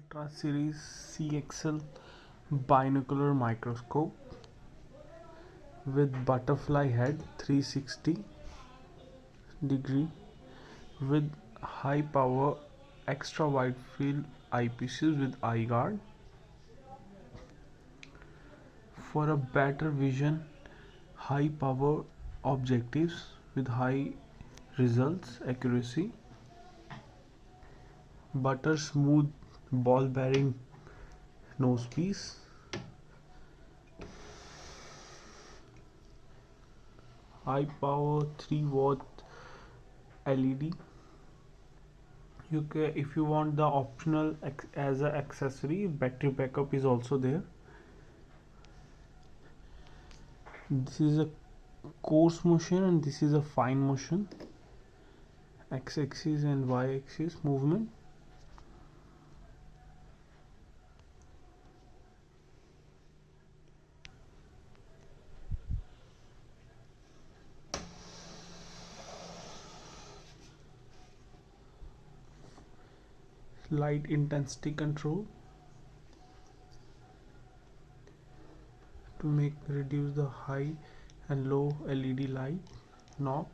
Ultra Series CXL Binocular Microscope with butterfly head 360 degree with high power extra wide field eyepieces with eye guard for a better vision, high power objectives with high results accuracy, butter smooth ball bearing nose piece, high power 3-watt LED. If you want the optional as an accessory, battery backup is also there. This is a coarse motion and this is a fine motion, x-axis and y-axis movement. Light intensity control to reduce the high and low LED light knob.